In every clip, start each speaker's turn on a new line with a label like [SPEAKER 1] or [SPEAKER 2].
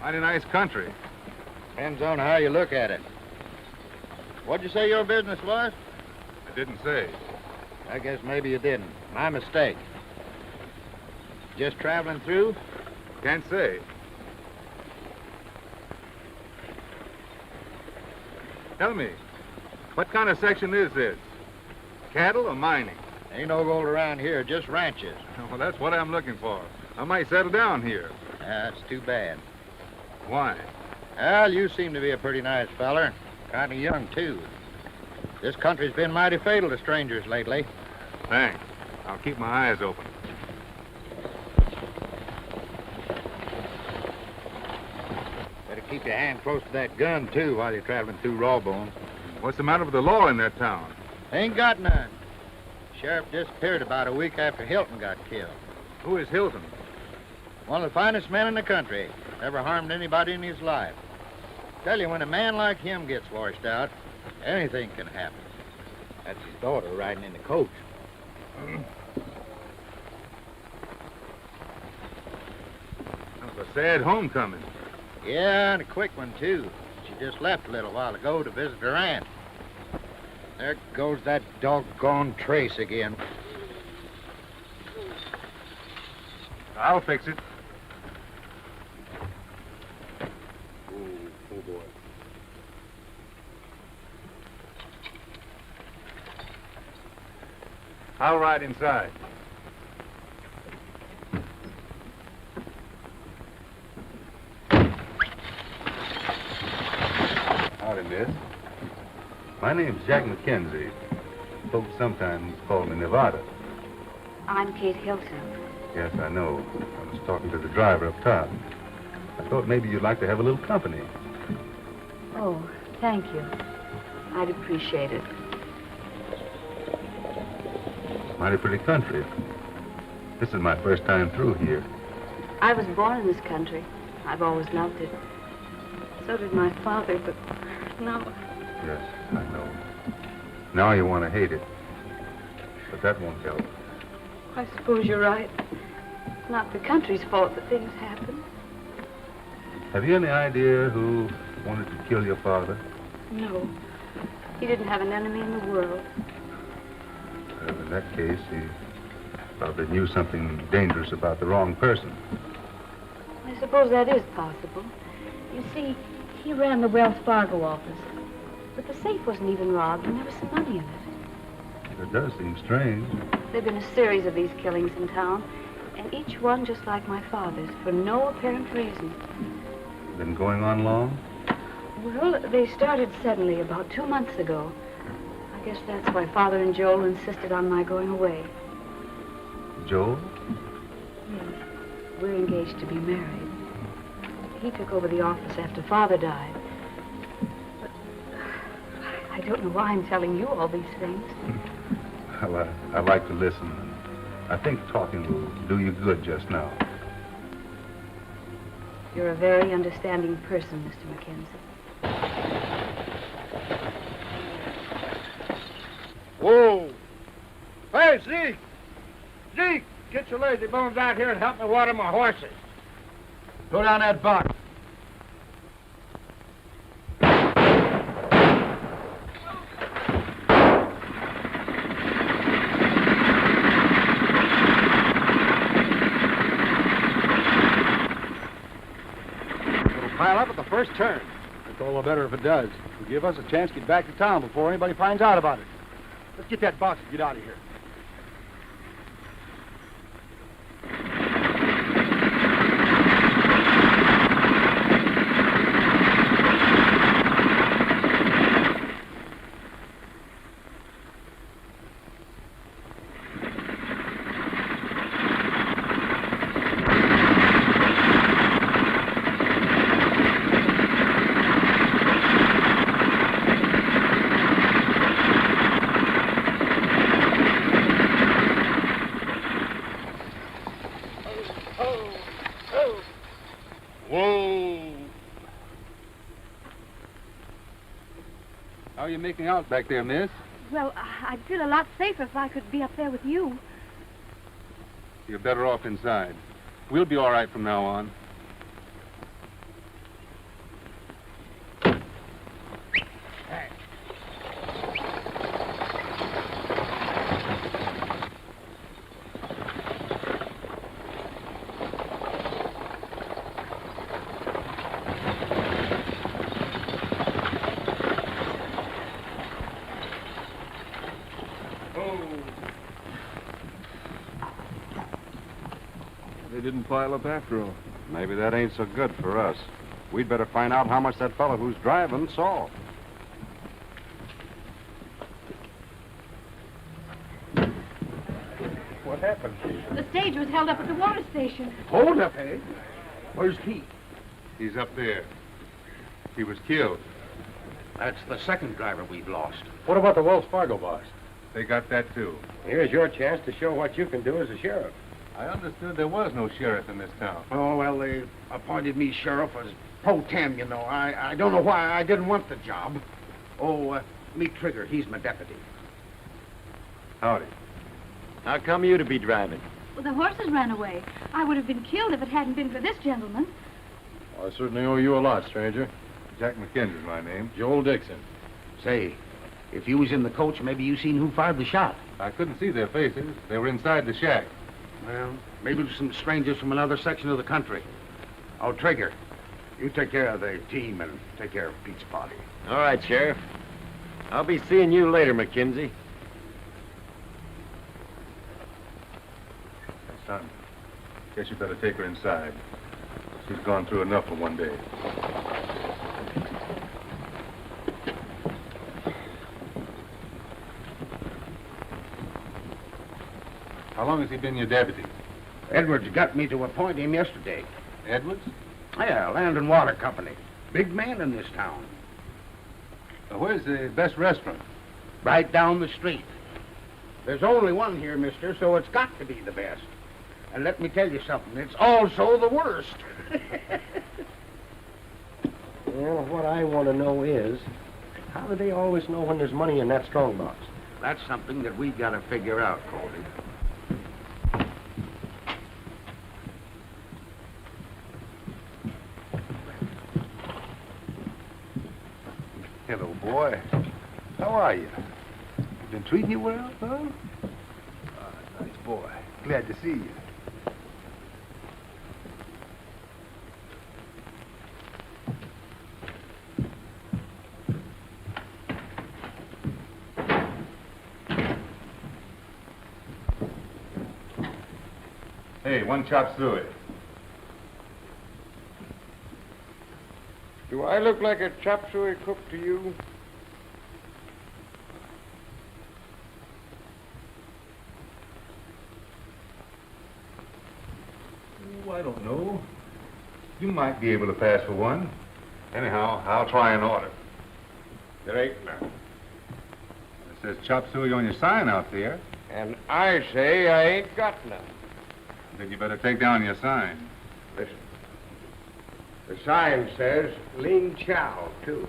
[SPEAKER 1] Mighty nice country.
[SPEAKER 2] Depends on how you look at it. What'd you say your business was?
[SPEAKER 1] I didn't say.
[SPEAKER 2] I guess maybe you didn't. My mistake. Just traveling through?
[SPEAKER 1] Can't say. Tell me, what kind of section is this? Cattle or mining?
[SPEAKER 2] Ain't no gold around here, just ranches.
[SPEAKER 1] Well, that's what I'm looking for. I might settle down here.
[SPEAKER 2] That's too bad.
[SPEAKER 1] Why?
[SPEAKER 2] Well, you seem to be a pretty nice feller. Kind of young, too. This country's been mighty fatal to strangers lately.
[SPEAKER 1] Thanks. I'll keep my eyes open.
[SPEAKER 2] Better keep your hand close to that gun, too, while you're traveling through Rawbone.
[SPEAKER 1] What's the matter with the law in that town?
[SPEAKER 2] Ain't got none. Sheriff disappeared about a week after Hilton got killed.
[SPEAKER 1] Who is Hilton?
[SPEAKER 2] One of the finest men in the country. Never harmed anybody in his life. Tell you, when a man like him gets washed out, anything can happen. That's his daughter riding in the coach.
[SPEAKER 1] That was a sad homecoming.
[SPEAKER 2] Yeah, and a quick one, too. She just left a little while ago to visit her aunt. There goes that doggone trace again.
[SPEAKER 1] I'll fix it.
[SPEAKER 2] Oh, boy.
[SPEAKER 1] I'll ride inside. Howdy, miss. My name's Jack McKenzie. Folks sometimes call me Nevada.
[SPEAKER 3] I'm Kate Hilton.
[SPEAKER 1] Yes, I know. I was talking to the driver up top. I thought maybe you'd like to have a little company.
[SPEAKER 3] Oh, thank you. I'd appreciate it.
[SPEAKER 1] Mighty pretty country. This is my first time through here.
[SPEAKER 3] I was born in this country. I've always loved it. So did my father, but no.
[SPEAKER 1] Yes, I know. Now you want to hate it. But that won't help.
[SPEAKER 3] I suppose you're right. It's not the country's fault that things happen.
[SPEAKER 1] Have you any idea who wanted to kill your father?
[SPEAKER 3] No. He didn't have an enemy in the world.
[SPEAKER 1] In that case, he probably knew something dangerous about the wrong person.
[SPEAKER 3] I suppose that is possible. You see, he ran the Wells Fargo office. But the safe wasn't even robbed, and there was some money in it.
[SPEAKER 1] It does seem strange.
[SPEAKER 3] There have been a series of these killings in town, and each one just like my father's, for no apparent reason.
[SPEAKER 1] Been going on long?
[SPEAKER 3] Well, they started suddenly about 2 months ago. I guess that's why Father and Joel insisted on my going away.
[SPEAKER 1] Joel?
[SPEAKER 3] Yes. We're engaged to be married. He took over the office after Father died. But I don't know why I'm telling you all these things.
[SPEAKER 1] Well, I like to listen. I think talking will do you good just now.
[SPEAKER 3] You're a very understanding person, Mr. Mackenzie.
[SPEAKER 2] Whoa! Hey, Zeke! Zeke, get your lazy bones out here and help me water my horses. Throw down that box. It'll pile up at the first turn.
[SPEAKER 4] It's all the better if it does. It'll give us a chance to get back to town before anybody finds out about it. Let's get that box and get out of here.
[SPEAKER 1] How are you making out back there, miss?
[SPEAKER 5] Well, I'd feel a lot safer if I could be up there with you.
[SPEAKER 1] You're better off inside. We'll be all right from now on.
[SPEAKER 4] They didn't pile up after all.
[SPEAKER 6] Maybe that ain't so good for us. We'd better find out how much that fellow who's driving saw.
[SPEAKER 4] What happened?
[SPEAKER 5] The stage was held up at the water station.
[SPEAKER 4] Hold up, eh? Where's he?
[SPEAKER 1] He's up there. He was killed.
[SPEAKER 7] That's the second driver we've lost.
[SPEAKER 4] What about the Wells Fargo boss?
[SPEAKER 1] They got that, too.
[SPEAKER 7] Here's your chance to show what you can do as a sheriff.
[SPEAKER 1] I understood there was no sheriff in this town.
[SPEAKER 7] Oh, well, they appointed me sheriff as pro tem, you know. I don't know why I didn't want the job. Oh, meet Trigger. He's my deputy.
[SPEAKER 1] Howdy.
[SPEAKER 8] How come you to be driving?
[SPEAKER 5] Well, the horses ran away. I would have been killed if it hadn't been for this gentleman.
[SPEAKER 4] I certainly owe you a lot, stranger.
[SPEAKER 1] Jack McKenzie's my name.
[SPEAKER 4] Joel Dixon.
[SPEAKER 7] Say, if you was in the coach, maybe you seen who fired the shot.
[SPEAKER 1] I couldn't see their faces. They were inside the shack.
[SPEAKER 7] Well, maybe it was some strangers from another section of the country. Oh, Trigger, you take care of the team and take care of Pete's body.
[SPEAKER 8] All right, Sheriff. I'll be seeing you later, McKenzie.
[SPEAKER 1] Son, guess you better take her inside. She's gone through enough for one day. How long has he been your deputy?
[SPEAKER 7] Edwards got me to appoint him yesterday.
[SPEAKER 1] Edwards?
[SPEAKER 7] Yeah, Land and Water Company. Big man in this town.
[SPEAKER 1] Where's the best restaurant?
[SPEAKER 7] Right down the street. There's only one here, mister, so it's got to be the best. And let me tell you something, it's also the worst.
[SPEAKER 8] Well, what I want to know is, how do they always know when there's money in that strong box?
[SPEAKER 7] That's something that we got to figure out, Colby.
[SPEAKER 1] Hello, boy. How are you? Been treating you well, huh? Nice boy. Glad to see you. Hey, one chop through it.
[SPEAKER 6] Do I look like a chop suey cook to you?
[SPEAKER 1] Oh, I don't know. You might be able to pass for one. Anyhow, I'll try and order.
[SPEAKER 6] There ain't none.
[SPEAKER 1] It says chop suey on your sign out there.
[SPEAKER 6] And I say I ain't got none.
[SPEAKER 1] Then you better take down your sign.
[SPEAKER 7] Listen. The sign says lean chow, too.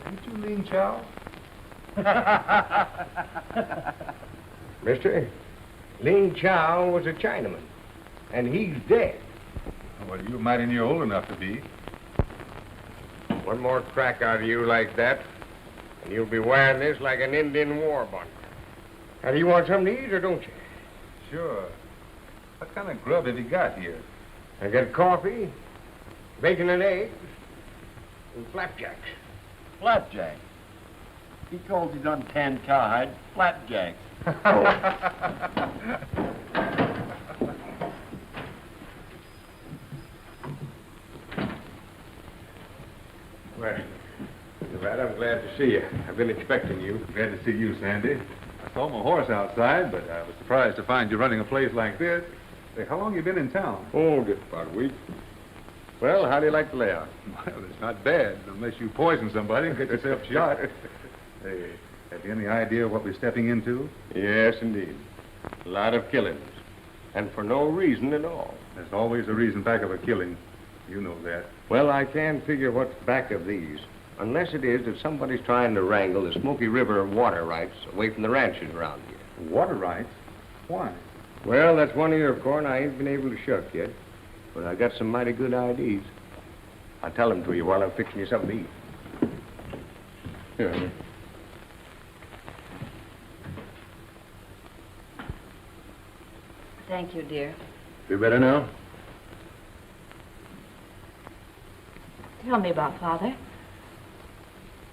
[SPEAKER 1] Ain't you lean chow?
[SPEAKER 7] Mister, Ling Chow was a Chinaman, and he's dead.
[SPEAKER 1] Well, you mighty near old enough to be.
[SPEAKER 6] One more crack out of you like that, and you'll be wearing this like an Indian war bonnet. Now, do you want something to eat or don't you?
[SPEAKER 1] Sure. What kind of grub have you got here?
[SPEAKER 7] I got coffee, bacon and eggs, and flapjacks.
[SPEAKER 8] Flapjack. He calls his untanned cowhide flapjack.
[SPEAKER 6] Well, Nevada, I'm glad to see you. I've been expecting you.
[SPEAKER 1] Glad to see you, Sandy. I saw my horse outside, but I was surprised to find you running a place like this. Say, how long you been in town?
[SPEAKER 6] Oh, just about a week. Well, how do you like the layout?
[SPEAKER 1] Well, it's not bad, unless you poison somebody and get yourself shot. Hey, have you any idea what we're stepping into?
[SPEAKER 6] Yes, indeed. A lot of killings. And for no reason at all.
[SPEAKER 1] There's always a reason back of a killing. You know that.
[SPEAKER 7] Well, I can't figure what's back of these. Unless it is that somebody's trying to wrangle the Smoky River water rights away from the ranches around here.
[SPEAKER 1] Water rights? Why?
[SPEAKER 7] Well, that's one ear of corn I ain't been able to shuck yet. But I got some mighty good ideas. I'll tell them to you while I'm fixing you something to eat.
[SPEAKER 6] Here.
[SPEAKER 3] Thank you, dear.
[SPEAKER 6] You better now?
[SPEAKER 3] Tell me about Father.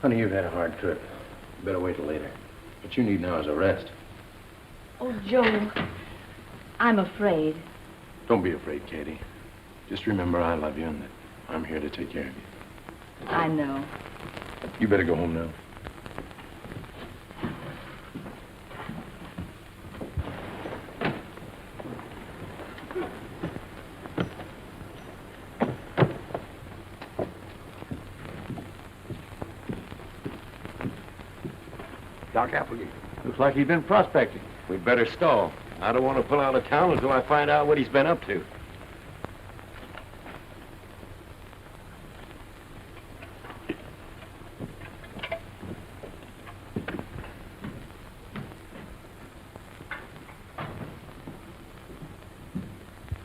[SPEAKER 7] Honey, you've had a hard trip. Better wait till later.
[SPEAKER 9] What you need now is a rest.
[SPEAKER 5] Oh, Joe, I'm afraid.
[SPEAKER 9] Don't be afraid, Katie. Just remember I love you and that I'm here to take care of you.
[SPEAKER 5] I know.
[SPEAKER 9] You better go home now.
[SPEAKER 7] Doc Applegate.
[SPEAKER 4] Looks like he's been prospecting.
[SPEAKER 7] We'd better stall. I don't want to pull out of town until I find out what he's been up to.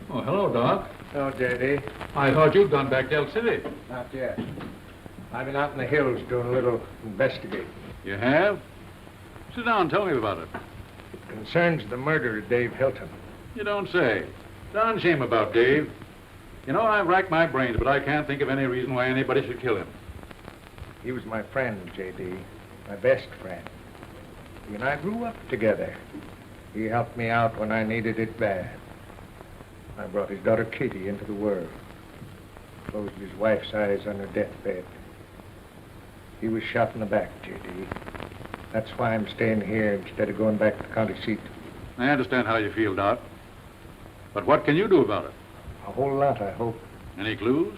[SPEAKER 10] Oh, hello, Doc.
[SPEAKER 6] No, J.D.
[SPEAKER 10] I thought you'd gone back to El City.
[SPEAKER 6] Not yet. I've been out in the hills doing a little investigating.
[SPEAKER 10] You have? Sit down and tell me about it.
[SPEAKER 6] It concerns the murder of Dave Hilton.
[SPEAKER 10] You don't say. Darn shame about Dave. You know, I've racked my brains, but I can't think of any reason why anybody should kill him.
[SPEAKER 6] He was my friend, J.D., my best friend. He and I grew up together. He helped me out when I needed it bad. I brought his daughter Katie into the world. Closed his wife's eyes on her deathbed. He was shot in the back, J.D. That's why I'm staying here instead of going back to the county seat.
[SPEAKER 10] I understand how you feel, Doc. But what can you do about it?
[SPEAKER 6] A whole lot, I hope.
[SPEAKER 10] Any clues?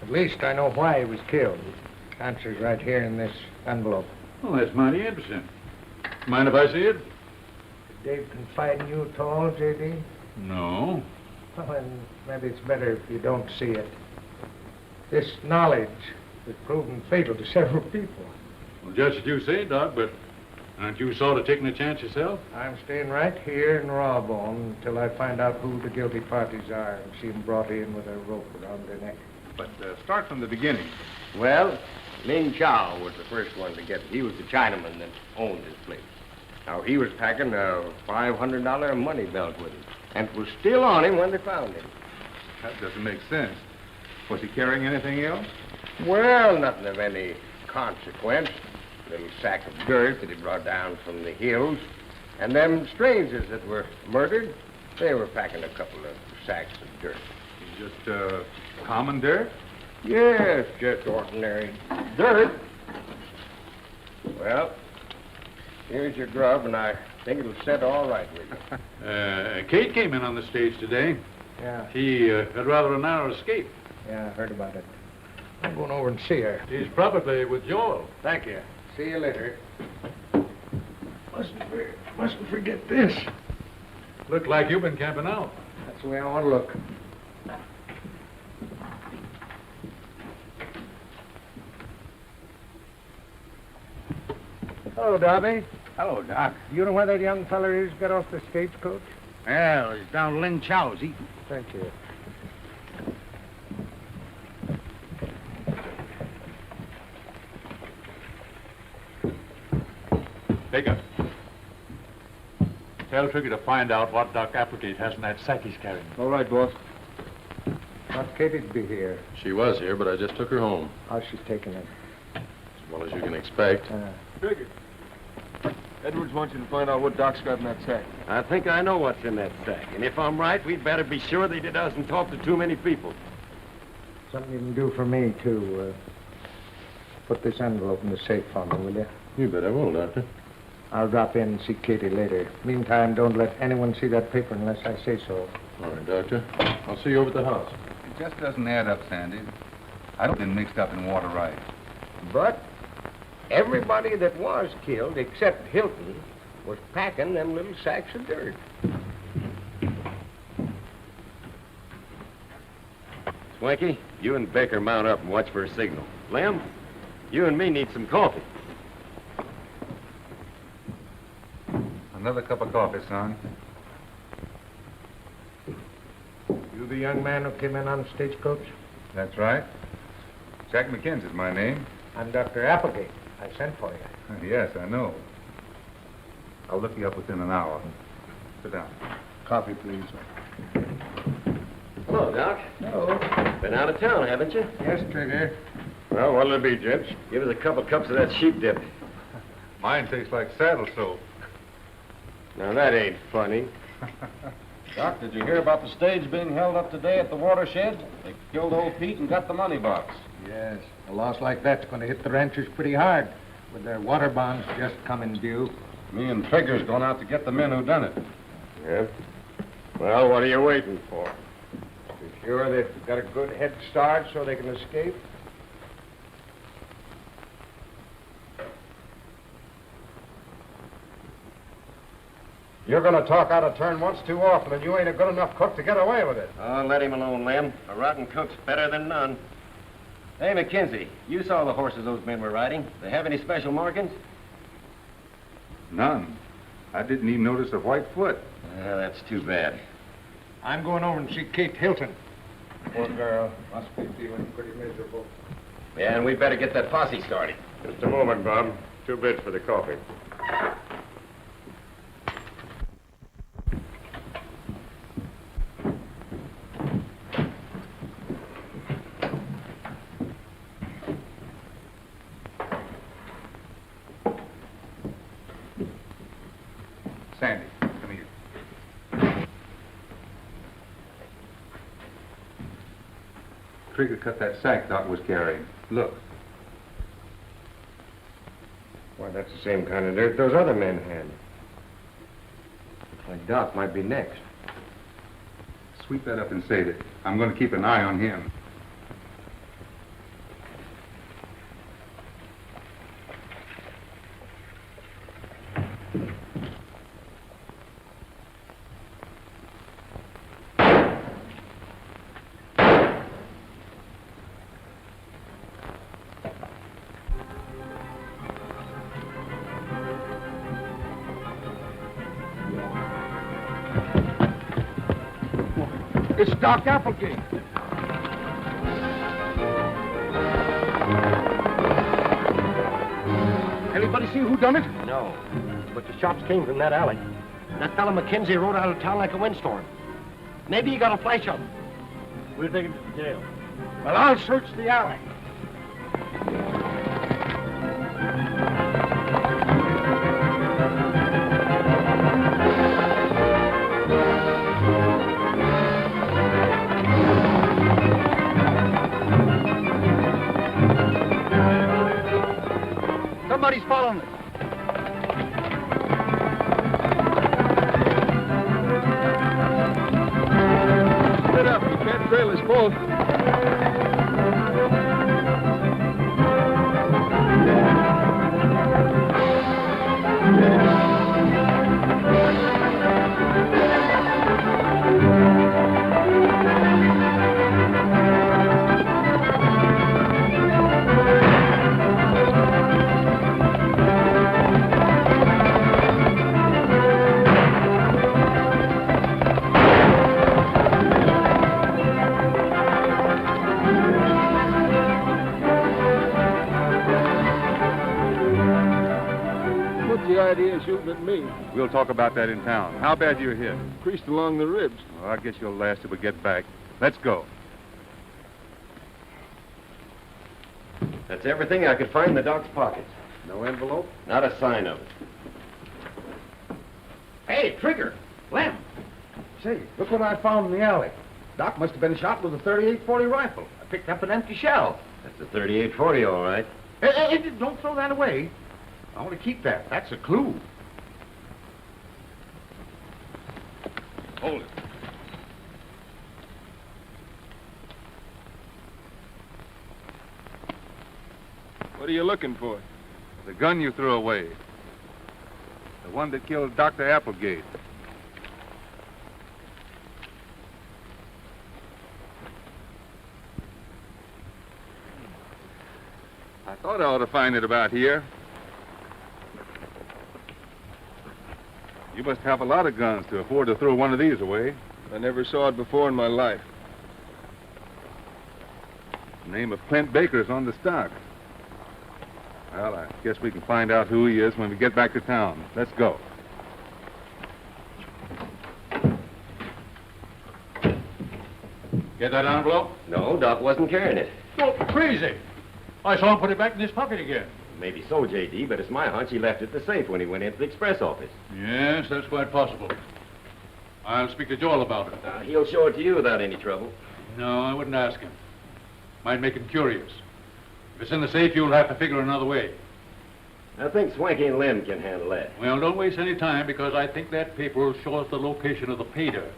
[SPEAKER 6] At least I know why he was killed. The answer's right here in this envelope.
[SPEAKER 10] Well, that's mighty interesting. Mind if I see it?
[SPEAKER 6] Did Dave confide in you at all, J.D.?
[SPEAKER 10] No.
[SPEAKER 6] Well, then maybe it's better if you don't see it. This knowledge has proven fatal to several people.
[SPEAKER 10] Well, just as you say, Doc, but aren't you sort of taking a chance yourself?
[SPEAKER 6] I'm staying right here in Rawbone until I find out who the guilty parties are and see them brought in with a rope around their neck.
[SPEAKER 1] But start from the beginning.
[SPEAKER 7] Well, Ling Chow was the first one to get it. He was the Chinaman that owned this place. Now, he was packing a $500 money belt with him, and it was still on him when they found him.
[SPEAKER 1] That doesn't make sense. Was he carrying anything else?
[SPEAKER 7] Well, nothing of any consequence. A little sack of dirt that he brought down from the hills. And them strangers that were murdered, they were packing a couple of sacks of dirt.
[SPEAKER 1] Just common dirt?
[SPEAKER 7] Yes, just ordinary dirt. Well, here's your grub, and I think it'll set all right with you.
[SPEAKER 10] Kate came in on the stage today.
[SPEAKER 6] Yeah,
[SPEAKER 10] She had rather a narrow escape.
[SPEAKER 6] yeah, I heard about it. I'm going over and see her.
[SPEAKER 10] She's probably with Joel.
[SPEAKER 6] Thank you. See you later. Mustn't forget this.
[SPEAKER 10] Looked like you've been camping out.
[SPEAKER 6] That's the way I want to look. Hello, Darby.
[SPEAKER 2] Hello, Doc.
[SPEAKER 6] You know where that young feller is got off the stagecoach?
[SPEAKER 2] Well, he's down Ling Chow's eating.
[SPEAKER 6] Thank you.
[SPEAKER 10] Baker. Tell Trigger to find out what Doc Applegate has in that sack he's carrying.
[SPEAKER 4] All right, boss.
[SPEAKER 6] Thought Katie'd be here.
[SPEAKER 9] She was here, but I just took her home.
[SPEAKER 6] How's she taking it?
[SPEAKER 9] As well as you can expect.
[SPEAKER 4] Trigger. Edwards wants you to find out what Doc's got in that sack.
[SPEAKER 7] I think I know what's in that sack. And if I'm right, we'd better be sure that he doesn't talk to too many people.
[SPEAKER 6] Something you can do for me, too. Put this envelope in the safe for me, will you?
[SPEAKER 9] You bet I will, Doctor.
[SPEAKER 6] I'll drop in and see Katie later. Meantime, don't let anyone see that paper unless I say so.
[SPEAKER 9] All right, Doctor. I'll see you over at the house.
[SPEAKER 1] It just doesn't add up, Sandy. I don't get mixed up in water rights.
[SPEAKER 7] But everybody that was killed, except Hilton, was packing them little sacks of dirt. Swanky, you and Baker mount up and watch for a signal. Lem, you and me need some coffee.
[SPEAKER 1] Another cup of coffee, son.
[SPEAKER 6] You the young man who came in on the stagecoach?
[SPEAKER 1] That's right. Jack McKenzie's my name.
[SPEAKER 6] I'm Dr. Applegate. I sent for you.
[SPEAKER 1] Yes, I know. I'll look you up within an hour. Sit down.
[SPEAKER 6] Coffee, please.
[SPEAKER 7] Hello, Doc.
[SPEAKER 6] Hello.
[SPEAKER 7] Been out of town, haven't you?
[SPEAKER 6] Yes, Trigger.
[SPEAKER 7] Well, what'll it be, gents? Give us a couple cups of that sheep dip.
[SPEAKER 10] Mine tastes like saddle soap.
[SPEAKER 7] Now, that ain't funny.
[SPEAKER 4] Doc, did you hear about the stage being held up today at the watershed? They killed old Pete and got the money box.
[SPEAKER 6] Yes, a loss like that's going to hit the ranchers pretty hard with their water bonds just coming due.
[SPEAKER 4] Me and Trigger's going out to get the men who done it.
[SPEAKER 7] Yeah? Well, what are you waiting for?
[SPEAKER 6] You sure they've got a good head start so they can escape?
[SPEAKER 4] You're going to talk out of turn once too often, and you ain't a good enough cook to get away with it.
[SPEAKER 7] Oh, let him alone, Lem. A rotten cook's better than none. Hey, McKenzie, you saw the horses those men were riding. They have any special markings?
[SPEAKER 10] None. I didn't even notice a white foot.
[SPEAKER 7] That's too bad.
[SPEAKER 6] I'm going over and see Kate Hilton. Poor girl. Must be feeling pretty miserable.
[SPEAKER 7] Yeah, and we'd better get that posse started.
[SPEAKER 6] Just a moment, Bob. 2 bits for the coffee.
[SPEAKER 10] Sandy, come here. Trigger cut that sack Doc was carrying. Look.
[SPEAKER 6] Why, that's the same kind of dirt those other men had. Looks like Doc might be next.
[SPEAKER 10] Sweep that up and save it. I'm going to keep an eye on him.
[SPEAKER 4] It's Doc Applegate. Anybody see who done it?
[SPEAKER 8] No, but the shots came from that alley. That fellow McKenzie rode out of town like a windstorm. Maybe he got a flash of him. We'll take him to jail.
[SPEAKER 4] Well, I'll search the alley. Somebody's following us. Split up. You can't trail us both. Shooting at me.
[SPEAKER 10] We'll talk about that in town. How bad you hit?
[SPEAKER 4] Creased along the ribs.
[SPEAKER 10] Well, I guess you'll last till we get back. Let's go.
[SPEAKER 7] That's everything I could find in the Doc's pockets.
[SPEAKER 4] No envelope?
[SPEAKER 7] Not a sign of it.
[SPEAKER 4] Hey, Trigger! Lem! Say, look what I found in the alley. Doc must have been shot with a .38-40 rifle. I picked up an empty shell.
[SPEAKER 7] That's a .38-40, all right.
[SPEAKER 4] Hey, don't throw that away. I want to keep that. That's a clue.
[SPEAKER 10] Hold it.
[SPEAKER 4] What are you looking for?
[SPEAKER 10] The gun you threw away. The one that killed Dr. Applegate. I thought I ought to find it about here. You must have a lot of guns to afford to throw one of these away.
[SPEAKER 4] I never saw it before in my life.
[SPEAKER 10] The name of Clint Baker's on the stock. Well, I guess we can find out who he is when we get back to town. Let's go.
[SPEAKER 11] Get that envelope?
[SPEAKER 7] No, Doc wasn't carrying it.
[SPEAKER 11] Well, crazy. I saw him put it back in his pocket again. Maybe so, J.D., but it's my hunch he left it in the safe when he went into the express office.
[SPEAKER 12] Yes, that's quite possible. I'll speak to Joel about it.
[SPEAKER 11] He'll show it to you without any trouble.
[SPEAKER 12] No, I wouldn't ask him. Might make him curious. If it's in the safe, you'll have to figure another way.
[SPEAKER 11] I think Swanky and Lem can handle that.
[SPEAKER 12] Well, don't waste any time, because I think that paper will show us the location of the pay dirt.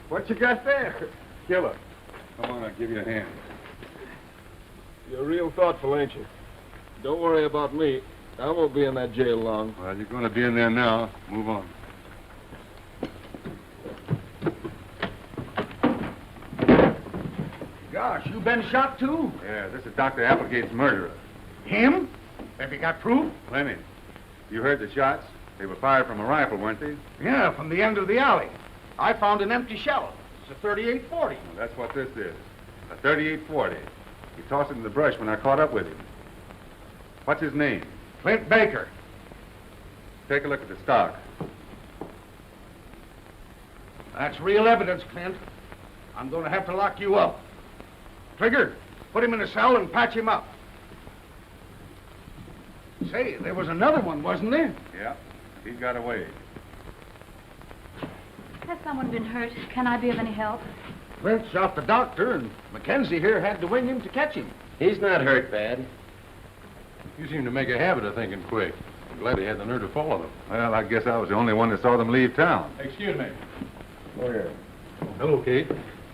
[SPEAKER 4] What you got there?
[SPEAKER 10] Killer. Come on, I'll give you a hand.
[SPEAKER 6] You're real thoughtful, ain't you? Don't worry about me. I won't be in that jail long.
[SPEAKER 10] Well, you're going to be in there now. Move on.
[SPEAKER 4] Gosh, you been shot too?
[SPEAKER 10] Yeah, this is Dr. Applegate's murderer.
[SPEAKER 4] Him? Have you got proof?
[SPEAKER 10] Plenty. You heard the shots? They were fired from a rifle, weren't they?
[SPEAKER 4] Yeah, from the end of the alley. I found an empty shell. It's a 38-40.
[SPEAKER 10] Well, that's what this is. A 38-40. He tossed it in the brush when I caught up with him. What's his name?
[SPEAKER 4] Clint Baker.
[SPEAKER 10] Take a look at the stock.
[SPEAKER 4] That's real evidence, Clint. I'm going to have to lock you up. Trigger, put him in a cell and patch him up. Say, there was another one, wasn't there?
[SPEAKER 10] Yeah, he got away.
[SPEAKER 5] Has someone been hurt? Can I be of any help?
[SPEAKER 4] Clint shot the doctor, and Mackenzie here had to wing him to catch him.
[SPEAKER 11] He's not hurt bad.
[SPEAKER 12] You seem to make a habit of thinking quick. I'm glad he had the nerve to follow them.
[SPEAKER 10] Well, I guess I was the only one that saw them leave town.
[SPEAKER 12] Excuse me.
[SPEAKER 6] Oh, yeah.
[SPEAKER 12] Hello, Kate.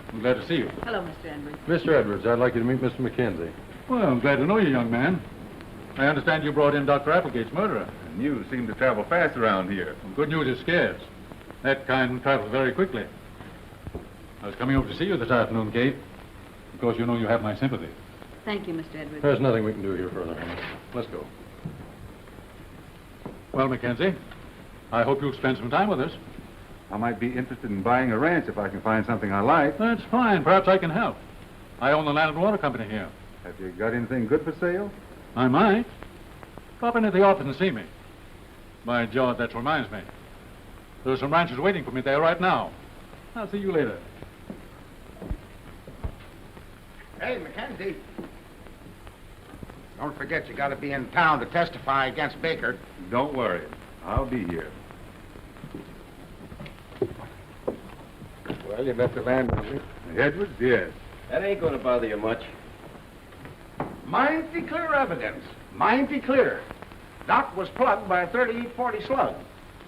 [SPEAKER 12] I'm glad to see you.
[SPEAKER 3] Hello, Mr. Edwards.
[SPEAKER 12] Mr. Edwards, I'd like you to meet Mr. Mackenzie. Well, I'm glad to know you, young man. I understand you brought in Dr. Applegate's murderer.
[SPEAKER 10] And you seem to travel fast around here.
[SPEAKER 12] Well, good news is scarce. That kind travels very quickly. I was coming over to see you this afternoon, Kate. Of course, you know you have my sympathy.
[SPEAKER 3] Thank you, Mr. Edwards.
[SPEAKER 12] There's nothing we can do here further. Let's go. Well, Mackenzie, I hope you'll spend some time with us.
[SPEAKER 10] I might be interested in buying a ranch if I can find something I like.
[SPEAKER 12] That's fine. Perhaps I can help. I own the Land and Water Company here.
[SPEAKER 10] Have you got anything good for sale?
[SPEAKER 12] I might. Drop into the office and see me. By George, that reminds me. There's some ranchers waiting for me there right now. I'll see you later.
[SPEAKER 4] Hey, Mackenzie. Don't forget you got to be in town to testify against Baker.
[SPEAKER 10] Don't worry. I'll be here.
[SPEAKER 6] Well, you left the land with me.
[SPEAKER 10] Edwards, yes.
[SPEAKER 11] That ain't going to bother you much.
[SPEAKER 4] Mighty clear evidence. Mighty clear. Doc was plugged by a 38-40 slug.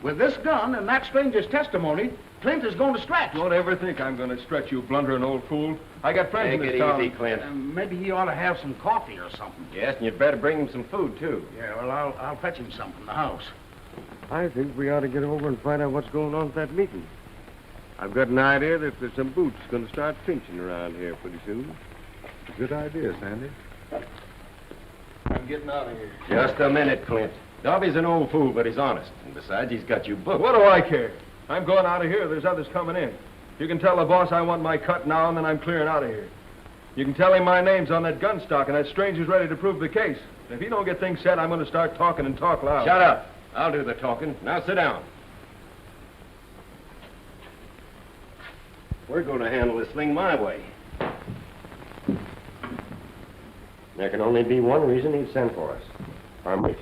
[SPEAKER 4] With this gun and that stranger's testimony, Clint is going to stretch.
[SPEAKER 6] Don't ever think I'm going to stretch, you blundering old fool. I got friends
[SPEAKER 11] Take
[SPEAKER 6] in
[SPEAKER 11] it
[SPEAKER 6] this town.
[SPEAKER 11] easy, Clint.
[SPEAKER 4] Maybe he ought to have some coffee or something.
[SPEAKER 11] Yes, and you'd better bring him some food, too.
[SPEAKER 4] Yeah, well, I'll fetch him some from the house.
[SPEAKER 6] I think we ought to get over and find out what's going on at that meeting. I've got an idea that there's some boots going to start pinching around here pretty soon.
[SPEAKER 10] Good idea, Sandy.
[SPEAKER 6] I'm getting out of here.
[SPEAKER 11] Just a minute, Clint. Darby's an old fool, but he's honest. And besides, he's got you booked.
[SPEAKER 6] What do I care? I'm going out of here. There's others coming in. You can tell the boss I want my cut now, and then I'm clearing out of here. You can tell him my name's on that gun stock, and that stranger's ready to prove the case. And if he don't get things set, I'm going to start talking and talk loud.
[SPEAKER 11] Shut up. I'll do the talking. Now sit down. We're going to handle this thing my way. There can only be one reason he sent for us. Our meeting.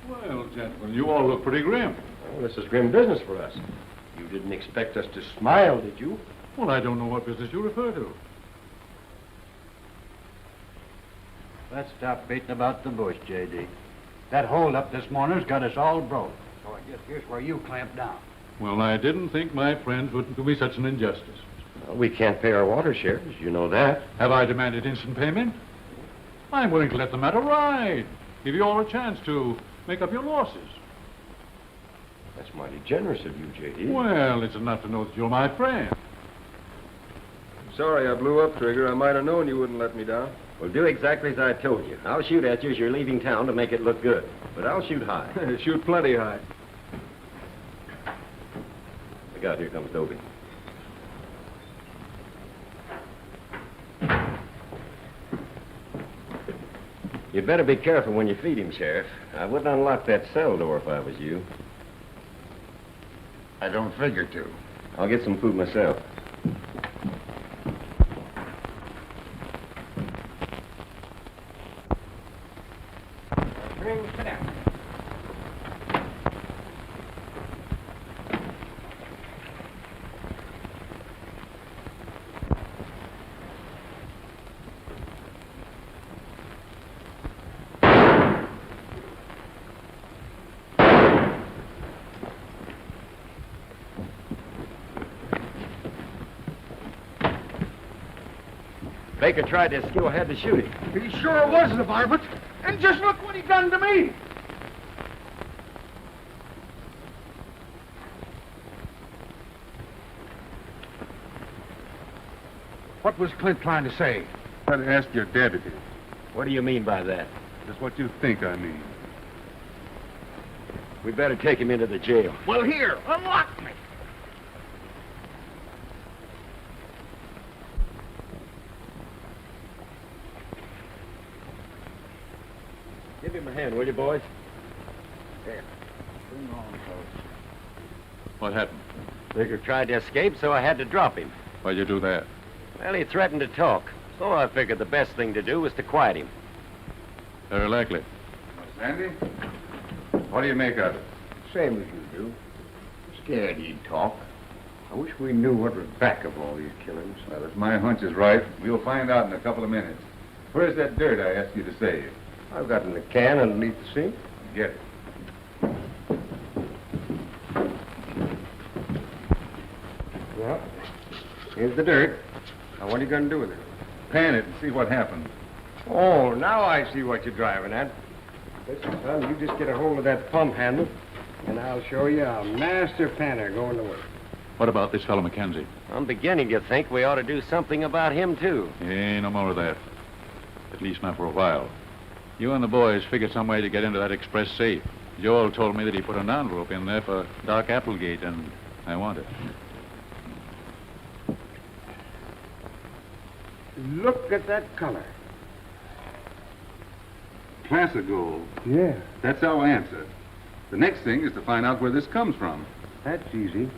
[SPEAKER 12] Well, gentlemen, you all look pretty grim.
[SPEAKER 11] Well, this is grim business for us. You didn't expect us to smile, did you?
[SPEAKER 12] Well, I don't know what business you refer to.
[SPEAKER 2] Let's stop beating about the bush, J.D. That holdup this morning's got us all broke. So I guess here's where you clamp down.
[SPEAKER 12] Well, I didn't think my friends would do me such an injustice.
[SPEAKER 11] Well, we can't pay our water shares, you know that.
[SPEAKER 12] Have I demanded instant payment? I'm willing to let the matter ride. Give you all a chance to make up your losses.
[SPEAKER 11] That's mighty generous of you, J.D.
[SPEAKER 12] Well, it's enough to know that you're my friend.
[SPEAKER 6] Sorry I blew up, Trigger. I might have known you wouldn't let me down.
[SPEAKER 11] Well, do exactly as I told you. I'll shoot at you as you're leaving town to make it look good. But I'll shoot high.
[SPEAKER 10] Shoot plenty high.
[SPEAKER 11] Look out, here comes Dobie. You'd better be careful when you feed him, Sheriff. I wouldn't unlock that cell door if I was you.
[SPEAKER 7] I don't figure to.
[SPEAKER 11] I'll get some food myself.
[SPEAKER 4] Sit down.
[SPEAKER 11] Baker tried to steal ahead to shoot him.
[SPEAKER 4] He sure was the varmint. And just look what he done to me. What was Clint trying to say?
[SPEAKER 10] Try to ask your deputy.
[SPEAKER 11] What do you mean by that?
[SPEAKER 10] Just what you think I mean.
[SPEAKER 11] We better take him into the jail.
[SPEAKER 4] Well, here, unlock me.
[SPEAKER 11] Give him a hand, will you, boys?
[SPEAKER 4] There. Bring on, folks.
[SPEAKER 12] What happened?
[SPEAKER 11] Baker tried to escape, so I had to drop him.
[SPEAKER 12] Why'd you do that?
[SPEAKER 11] Well, he threatened to talk, so I figured the best thing to do was to quiet him.
[SPEAKER 12] Very likely.
[SPEAKER 10] Sandy, what do you make of it?
[SPEAKER 7] Same as you do. Scared he'd talk. I wish we knew what was back of all these killings.
[SPEAKER 10] Well, if my hunch is right, we'll find out in a couple of minutes. Where's that dirt I asked you to save?
[SPEAKER 7] I've got in the can underneath the sink.
[SPEAKER 10] Get it.
[SPEAKER 7] Well, here's the dirt. Now, what are you going to do with it?
[SPEAKER 10] Pan it and see what happens.
[SPEAKER 7] Oh, now I see what you're driving at. Listen, son, you just get a hold of that pump handle, and I'll show you a master panner going to work.
[SPEAKER 12] What about this fellow Mackenzie?
[SPEAKER 11] I'm beginning to think we ought to do something about him, too.
[SPEAKER 12] No more of that. At least not for a while. You and the boys figured some way to get into that express safe. Joel told me that he put an envelope in there for Doc Applegate, and I want it.
[SPEAKER 7] Look at that color.
[SPEAKER 10] Placer gold.
[SPEAKER 7] Yeah.
[SPEAKER 10] That's our answer. The next thing is to find out where this comes from.
[SPEAKER 7] That's easy.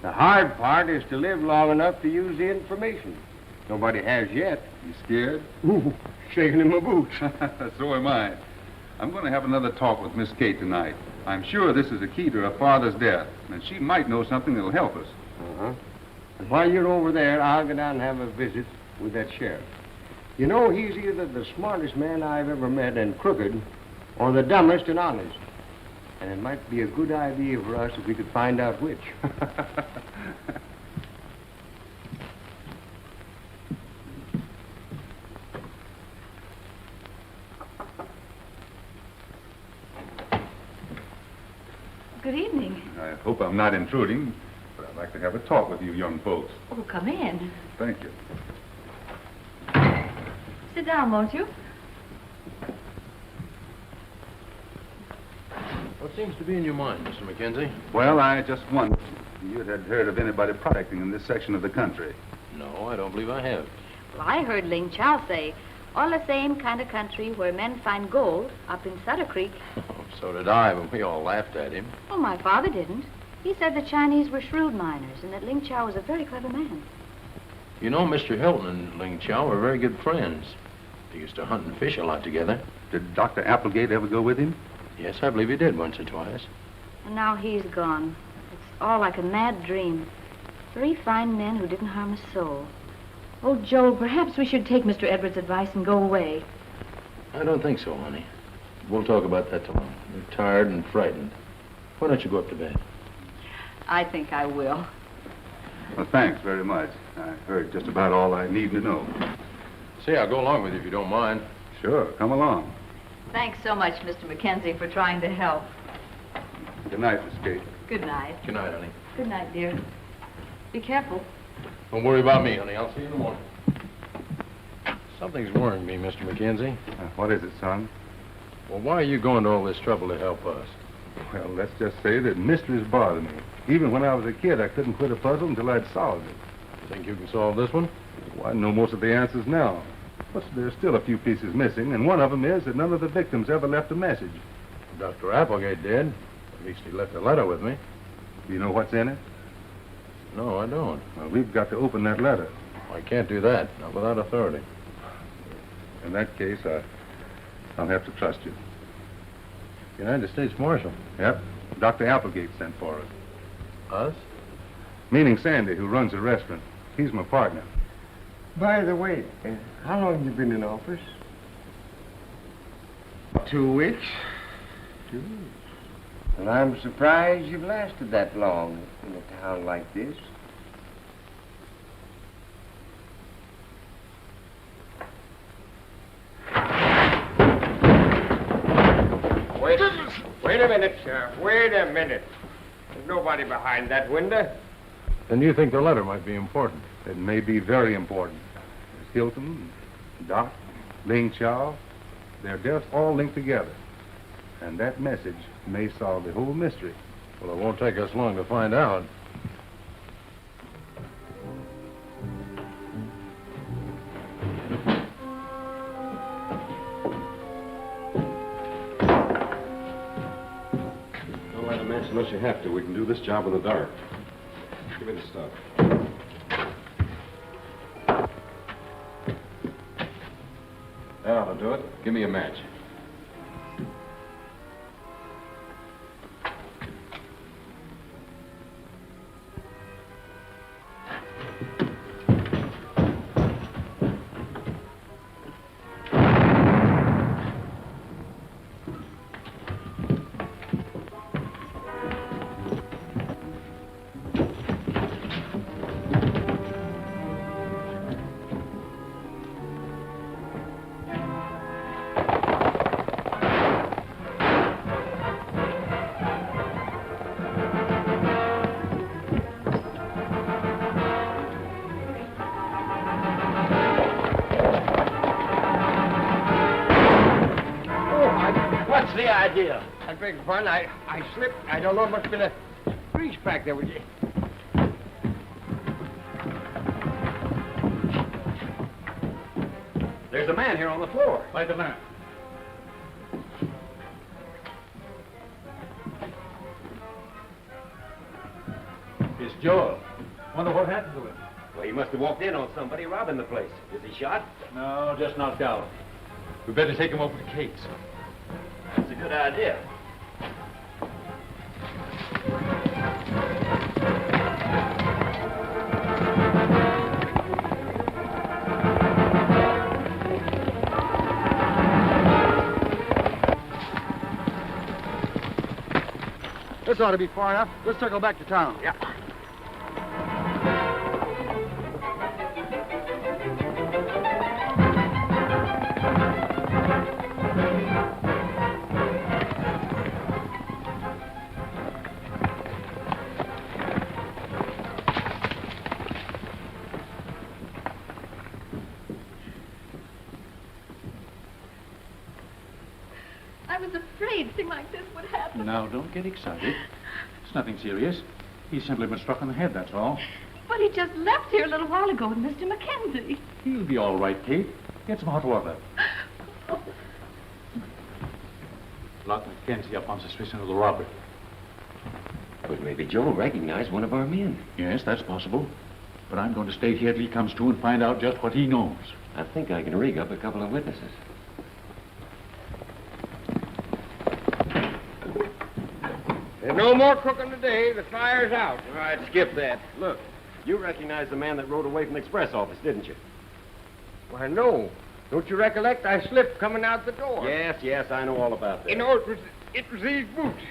[SPEAKER 7] The hard part is to live long enough to use the information. Nobody has yet.
[SPEAKER 10] You scared?
[SPEAKER 7] Ooh, shaking in my boots.
[SPEAKER 10] So am I. I'm going to have another talk with Miss Kate tonight. I'm sure this is a key to her father's death, and she might know something that'll help us.
[SPEAKER 7] Uh-huh. And while you're over there, I'll go down and have a visit with that sheriff. You know, he's either the smartest man I've ever met and crooked, or the dumbest and honest. And it might be a good idea for us if we could find out which.
[SPEAKER 3] Good evening.
[SPEAKER 10] I hope I'm not intruding, but I'd like to have a talk with you young folks.
[SPEAKER 3] Oh, come in.
[SPEAKER 10] Thank you.
[SPEAKER 3] Sit down, won't you?
[SPEAKER 9] What seems to be in your mind, Mr. Mackenzie?
[SPEAKER 10] Well, I just wondered if you had heard of anybody prospecting in this section of the country.
[SPEAKER 9] No, I don't believe I have.
[SPEAKER 3] Well, I heard Ling Chow say, all the same kind of country where men find gold up in Sutter Creek.
[SPEAKER 9] So did I, but we all laughed at him.
[SPEAKER 3] Oh, my father didn't. He said the Chinese were shrewd miners and that Ling Chow was a very clever man.
[SPEAKER 9] You know, Mr. Hilton and Ling Chow were very good friends. They used to hunt and fish a lot together.
[SPEAKER 10] Did Dr. Applegate ever go with him?
[SPEAKER 9] Yes, I believe he did once or twice.
[SPEAKER 3] And now he's gone. It's all like a mad dream. 3 fine men who didn't harm a soul. Oh, Joel, perhaps we should take Mr. Edwards' advice and go away.
[SPEAKER 9] I don't think so, honey. We'll talk about that tomorrow. You're tired and frightened. Why don't you go up to bed?
[SPEAKER 3] I think I will.
[SPEAKER 10] Well, thanks very much. I heard just about all I need to know.
[SPEAKER 9] Say, I'll go along with you if you don't mind.
[SPEAKER 10] Sure, come along.
[SPEAKER 3] Thanks so much, Mr. Mackenzie, for trying to help.
[SPEAKER 10] Good night, Miss Kate.
[SPEAKER 3] Good night.
[SPEAKER 9] Good night, honey.
[SPEAKER 3] Good night, dear. Be careful.
[SPEAKER 9] Don't worry about me, honey. I'll see you in the morning. Something's worrying me, Mr. McKenzie.
[SPEAKER 10] What is it, son?
[SPEAKER 9] Well, why are you going to all this trouble to help us?
[SPEAKER 10] Well, let's just say that mysteries bother me. Even when I was a kid, I couldn't quit a puzzle until I'd solved it.
[SPEAKER 9] Think you can solve this one?
[SPEAKER 10] Well, I know most of the answers now. But there's still a few pieces missing, and one of them is that none of the victims ever left a message.
[SPEAKER 9] Dr. Applegate did. At least he left a letter with me.
[SPEAKER 10] Do you know what's in it?
[SPEAKER 9] No, I don't.
[SPEAKER 10] Well, we've got to open that letter.
[SPEAKER 9] I can't do that, not without authority.
[SPEAKER 10] In that case, I'll have to trust you.
[SPEAKER 9] United States Marshal.
[SPEAKER 10] Yep. Dr. Applegate sent for us.
[SPEAKER 9] Us?
[SPEAKER 10] Meaning Sandy, who runs the restaurant. He's my partner.
[SPEAKER 7] By the way, how long have you been in office? 2 weeks. 2 weeks. Well, I'm surprised you've lasted that long in a town like this. Wait a minute, Sheriff. Wait a minute. There's nobody behind that window.
[SPEAKER 9] Then you think the letter might be important?
[SPEAKER 10] It may be very important. There's Hilton, Doc, Ling Chow. Their deaths all linked together. And that message may solve the whole mystery.
[SPEAKER 9] Well, it won't take us long to find out.
[SPEAKER 13] Don't light a match unless you have to. We can do this job in the dark. Give me the stuff. That ought to do it. Give me a match.
[SPEAKER 4] What's the idea? I beg your pardon. I slipped. I don't know. It must have been a grease pack there with you.
[SPEAKER 8] There's a man here on the floor.
[SPEAKER 12] Light the lamp. It's Joel. Wonder what happened to him.
[SPEAKER 8] Well, he must have walked in on somebody robbing the place. Is he shot?
[SPEAKER 12] No, just knocked out. We better take him over to Kate's.
[SPEAKER 8] That's a good idea.
[SPEAKER 4] This ought to be far enough. Let's circle back to town.
[SPEAKER 8] Yeah.
[SPEAKER 5] I was afraid something like this would happen.
[SPEAKER 12] Now, don't get excited. It's nothing serious. He's simply been struck on the head, that's all.
[SPEAKER 5] But he just left here a little while ago with Mr. Mackenzie.
[SPEAKER 12] He'll be all right, Kate. Get some hot water. Lock Mackenzie up on suspicion of the robbery.
[SPEAKER 11] But maybe Joel recognized one of our men.
[SPEAKER 12] Yes, that's possible. But I'm going to stay here till he comes to and find out just what he knows.
[SPEAKER 11] I think I can rig up a couple of witnesses.
[SPEAKER 4] There's no more cooking today. The fire's out.
[SPEAKER 8] All right, skip that. Look, you recognized the man that rode away from the express office, didn't you?
[SPEAKER 4] Why, no. Don't you recollect? I slipped coming out the door.
[SPEAKER 8] Yes, I know all about that.
[SPEAKER 4] You know, it was these boots.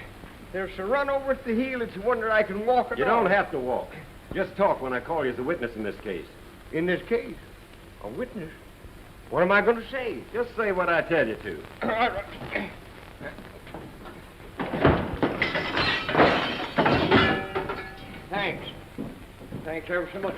[SPEAKER 4] There's a run over at the heel. It's a wonder I can walk it
[SPEAKER 8] You
[SPEAKER 4] off.
[SPEAKER 8] don't have to walk. Just talk when I call you as a witness in this case.
[SPEAKER 4] In this case, a witness? What am I going to say?
[SPEAKER 8] Just say what I tell you to.
[SPEAKER 4] All right. Thanks. Thanks ever so much.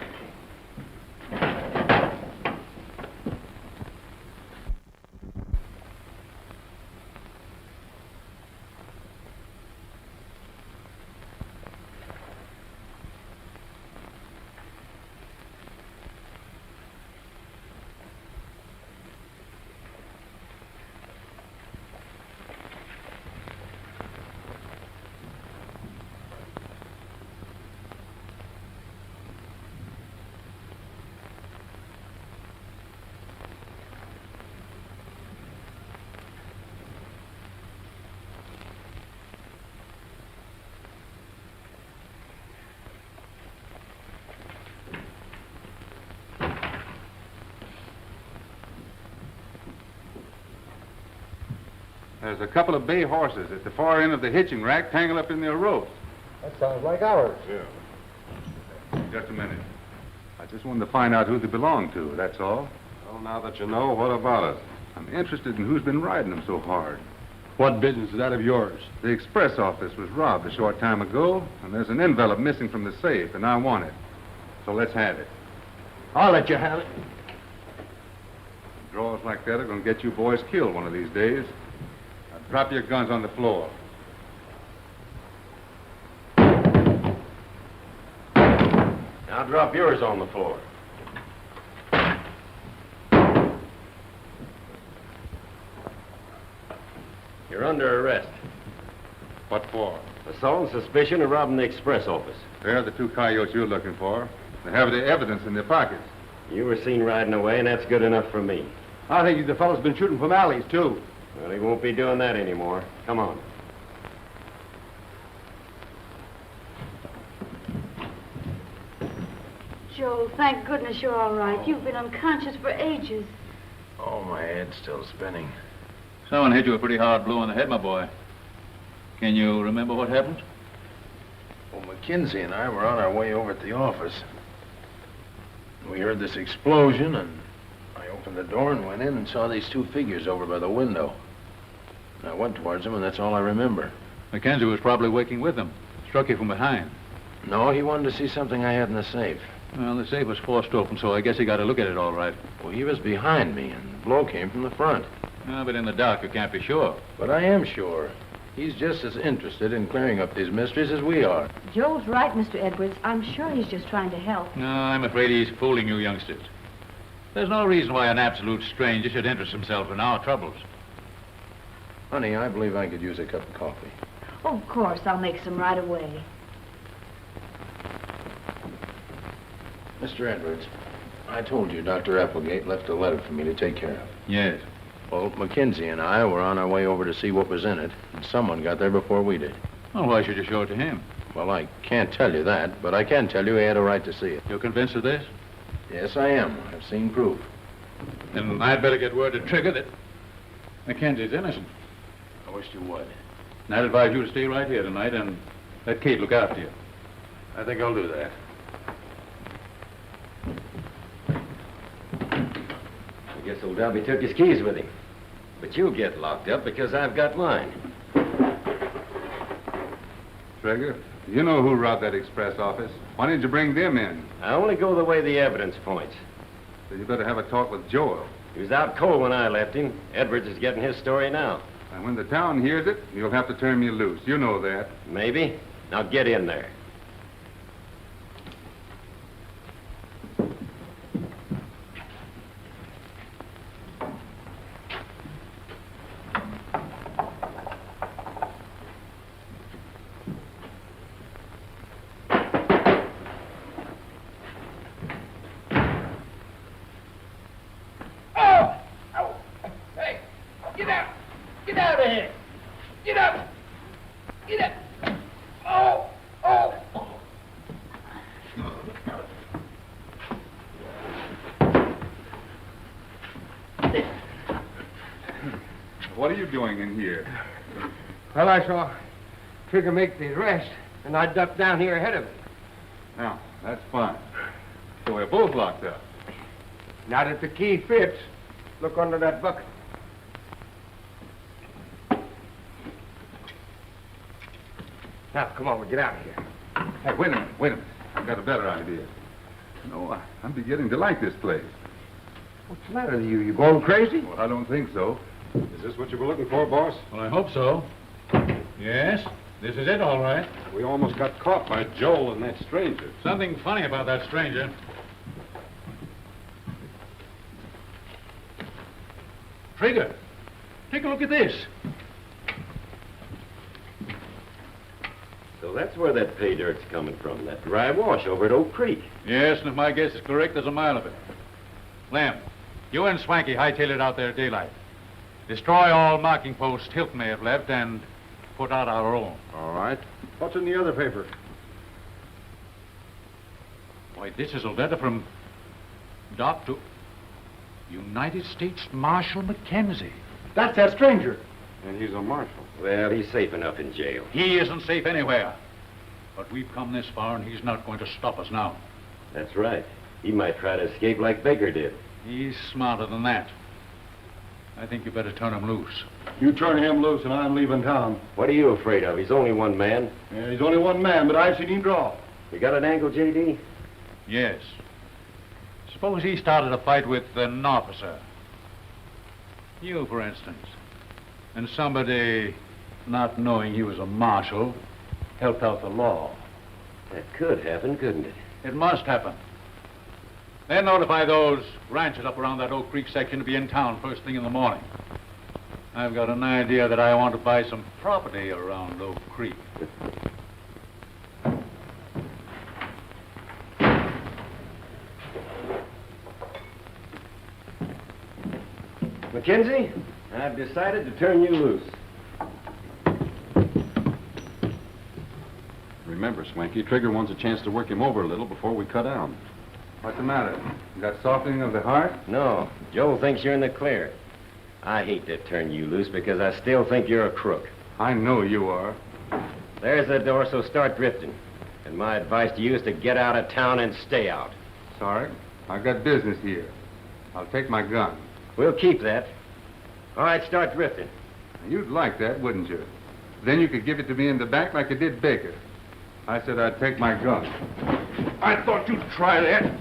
[SPEAKER 10] There's a couple of bay horses at the far end of the hitching rack tangled up in their ropes.
[SPEAKER 8] That sounds like ours.
[SPEAKER 10] Yeah. Just a minute. I just wanted to find out who they belong to, that's all.
[SPEAKER 13] Well, now that you know, what about it?
[SPEAKER 10] I'm interested in who's been riding them so hard.
[SPEAKER 13] What business is that of yours?
[SPEAKER 10] The express office was robbed a short time ago, and there's an envelope missing from the safe, and I want it. So let's have it.
[SPEAKER 8] I'll let you have it.
[SPEAKER 10] Draws like that are going to get you boys killed one of these days. Now drop your guns on the floor.
[SPEAKER 11] Now drop yours on the floor. You're under arrest.
[SPEAKER 10] What for?
[SPEAKER 11] Assault and suspicion of robbing the express office.
[SPEAKER 10] They're the two coyotes you're looking for. They have the evidence in their pockets.
[SPEAKER 11] You were seen riding away, and that's good enough for me.
[SPEAKER 8] I think the fellow's been shooting from alleys, too.
[SPEAKER 11] Well, he won't be doing that anymore. Come on.
[SPEAKER 3] Joel, thank goodness you're all right. You've been unconscious for ages.
[SPEAKER 9] Oh, my head's still spinning.
[SPEAKER 12] Someone hit you a pretty hard blow on the head, my boy. Can you remember what happened?
[SPEAKER 9] Well, Mackenzie and I were on our way over at the office. We heard this explosion, and I opened the door and went in and saw these two figures over by the window. And I went towards them, and that's all I remember.
[SPEAKER 12] Mackenzie was probably working with them. Struck you from behind.
[SPEAKER 9] No, he wanted to see something I had in the safe.
[SPEAKER 12] Well, the safe was forced open, so I guess he got a look at it all right.
[SPEAKER 9] Well, he was behind me, and the blow came from the front.
[SPEAKER 12] But in the dark, you can't be sure.
[SPEAKER 9] But I am sure. He's just as interested in clearing up these mysteries as we are.
[SPEAKER 3] Joel's right, Mr. Edwards. I'm sure he's just trying to help.
[SPEAKER 12] No, I'm afraid he's fooling you youngsters. There's no reason why an absolute stranger should interest himself in our troubles.
[SPEAKER 9] Honey, I believe I could use a cup of coffee.
[SPEAKER 3] Oh, of course, I'll make some right away.
[SPEAKER 9] Mr. Edwards, I told you Dr. Applegate left a letter for me to take care of.
[SPEAKER 12] Yes.
[SPEAKER 9] Well, Mackenzie and I were on our way over to see what was in it, and someone got there before we did.
[SPEAKER 12] Well, why should you show it to him?
[SPEAKER 9] Well, I can't tell you that, but I can tell you he had a right to see it.
[SPEAKER 12] You're convinced of this?
[SPEAKER 9] Yes, I am. I've seen proof.
[SPEAKER 12] Then I'd better get word to Trigger that Mackenzie's innocent.
[SPEAKER 9] I wish you would.
[SPEAKER 12] And I'd advise you to stay right here tonight and let Kate look after you.
[SPEAKER 9] I think I'll do that.
[SPEAKER 11] I guess old Darby took his keys with him. But you'll get locked up because I've got mine.
[SPEAKER 10] Trigger, you know who robbed that express office. Why didn't you bring them in?
[SPEAKER 11] I only go the way the evidence points.
[SPEAKER 10] So you better have a talk with Joel.
[SPEAKER 11] He was out cold when I left him. Edwards is getting his story now.
[SPEAKER 10] And when the town hears it, you'll have to turn me loose. You know that.
[SPEAKER 11] Maybe. Now get in there.
[SPEAKER 10] What are you doing in here?
[SPEAKER 8] Well, I saw Trigger make the arrest, and I ducked down here ahead of him.
[SPEAKER 10] Now, that's fine. So we're both locked up.
[SPEAKER 8] Now that the key fits, look under that bucket. Now, come on, we'll get out of here.
[SPEAKER 10] Hey, wait a minute. I've got a better idea. No, I'm beginning to like this place.
[SPEAKER 8] What's the matter with you? You going crazy?
[SPEAKER 10] Well, I don't think so.
[SPEAKER 13] Is this what you were looking for, boss?
[SPEAKER 12] Well, I hope so. Yes, this is it, all right.
[SPEAKER 13] We almost got caught by Joel and that stranger.
[SPEAKER 12] Something funny about that stranger. Trigger, take a look at this.
[SPEAKER 11] So that's where that pay dirt's coming from, that dry wash over at Oak Creek.
[SPEAKER 12] Yes, and if my guess is correct, there's a mile of it. Lem, you and Swanky hightail it out there at daylight. Destroy all marking posts Hilton may have left and put out our own.
[SPEAKER 13] All right. What's in the other paper?
[SPEAKER 12] Why, this is a letter from Dr. United States Marshal Mackenzie.
[SPEAKER 8] That's that stranger.
[SPEAKER 13] And he's a marshal.
[SPEAKER 11] Well, he's safe enough in jail.
[SPEAKER 12] He isn't safe anywhere. But we've come this far, and he's not going to stop us now.
[SPEAKER 11] That's right. He might try to escape like Baker did.
[SPEAKER 12] He's smarter than that. I think you better turn him loose.
[SPEAKER 13] You turn him loose and I'm leaving town.
[SPEAKER 11] What are you afraid of? He's only one man.
[SPEAKER 13] Yeah, he's only one man, but I've seen him draw.
[SPEAKER 11] You got an angle, J.D.?
[SPEAKER 12] Yes. Suppose he started a fight with an officer. You, for instance. And somebody, not knowing he was a marshal, helped out the law.
[SPEAKER 11] That could happen, couldn't it?
[SPEAKER 12] It must happen. Then notify those ranchers up around that Oak Creek section to be in town first thing in the morning. I've got an idea that I want to buy some property around Oak Creek.
[SPEAKER 11] Mackenzie, I've decided to turn you loose.
[SPEAKER 13] Remember, Swanky, Trigger wants a chance to work him over a little before we cut down.
[SPEAKER 10] What's the matter? You got softening of the heart?
[SPEAKER 11] No, Joe thinks you're in the clear. I hate to turn you loose because I still think you're a crook.
[SPEAKER 10] I know you are.
[SPEAKER 11] There's the door, so start drifting. And my advice to you is to get out of town and stay out.
[SPEAKER 10] Sorry, I got business here. I'll take my gun.
[SPEAKER 11] We'll keep that. All right, start drifting.
[SPEAKER 10] You'd like that, wouldn't you? Then you could give it to me in the back like you did Baker. I said I'd take my gun.
[SPEAKER 4] I thought you'd try that.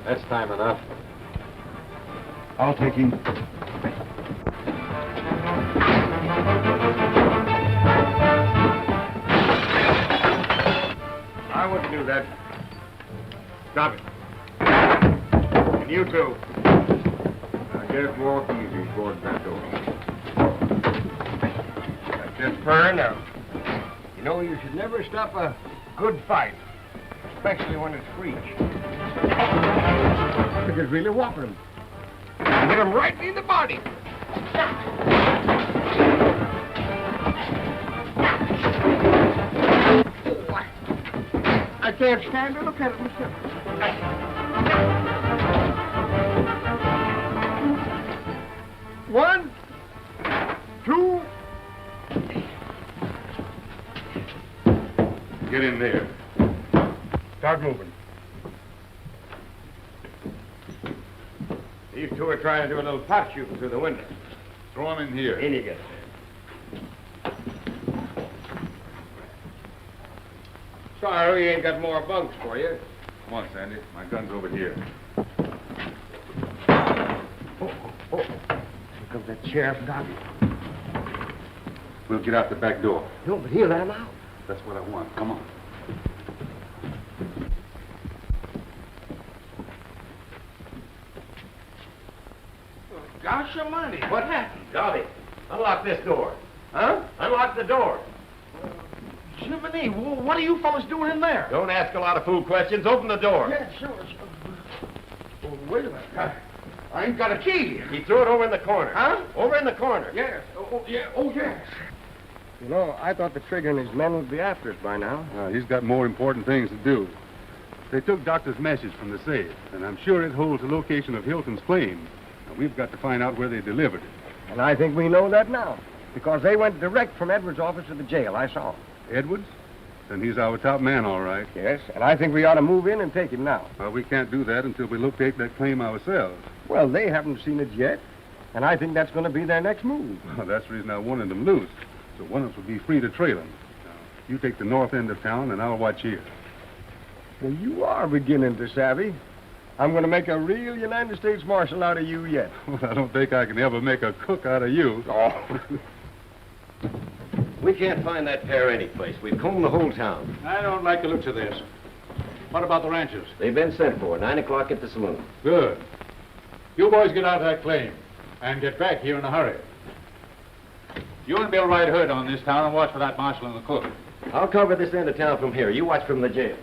[SPEAKER 13] That's time enough.
[SPEAKER 1] I'll take him.
[SPEAKER 4] I wouldn't do that. Stop it. And you too.
[SPEAKER 10] Now just walk easy towards that door.
[SPEAKER 4] Just purr now. You know, you should never stop a good fight, especially when it's free. Trigger's really whopping him. Hit him right in the body. I can't stand to look at it myself. One, two.
[SPEAKER 10] Get in there.
[SPEAKER 4] Start moving. These two are trying to do a little pot shooting through the window.
[SPEAKER 10] Throw him in here.
[SPEAKER 11] In you get.
[SPEAKER 4] Sorry, we ain't got more bunks for you.
[SPEAKER 10] Come on, Sandy. My gun's over here.
[SPEAKER 4] Oh. Here comes that sheriff Doc.
[SPEAKER 10] We'll get out the back door.
[SPEAKER 4] No, but he'll let him out.
[SPEAKER 10] That's what I want. Come on.
[SPEAKER 4] Gosh almighty, what happened?
[SPEAKER 11] Golly, unlock this door.
[SPEAKER 4] Huh?
[SPEAKER 11] Unlock the door.
[SPEAKER 4] Jiminy, what are you fellas doing in there?
[SPEAKER 11] Don't ask a lot of fool questions. Open the door.
[SPEAKER 4] Yeah, sure. Oh, wait a minute. I ain't got a key.
[SPEAKER 11] He threw it over in the corner.
[SPEAKER 4] Huh?
[SPEAKER 11] Over in the corner.
[SPEAKER 4] Yes. Oh, yeah. Oh, yes.
[SPEAKER 8] You know, I thought the Trigger and his men would be after us by now.
[SPEAKER 10] He's got more important things to do. They took Doctor's message from the safe, and I'm sure it holds the location of Hilton's claim. Now, we've got to find out where they delivered it.
[SPEAKER 8] And I think we know that now, because they went direct from Edwards' office to the jail. I saw them.
[SPEAKER 10] Edwards? Then he's our top man, all right.
[SPEAKER 8] Yes, and I think we ought to move in and take him now.
[SPEAKER 10] Well, we can't do that until we locate that claim ourselves.
[SPEAKER 8] Well, they haven't seen it yet, and I think that's going to be their next move.
[SPEAKER 10] Well, that's the reason I wanted them loose, so one of us will be free to trail them. Now, you take the north end of town, and I'll watch here.
[SPEAKER 8] Well, you are beginning to savvy. I'm going to make a real United States Marshal out of you yet.
[SPEAKER 10] Well, I don't think I can ever make a cook out of you.
[SPEAKER 8] Oh.
[SPEAKER 11] We can't find that pair anyplace. We've combed the whole town.
[SPEAKER 12] I don't like the looks of this. What about the ranchers?
[SPEAKER 11] They've been sent for. 9 o'clock at the saloon.
[SPEAKER 12] Good. You boys get out of that claim and get back here in a hurry. You and Bill ride herd on this town and watch for that marshal and the cook.
[SPEAKER 11] I'll cover this end of town from here. You watch from the jail.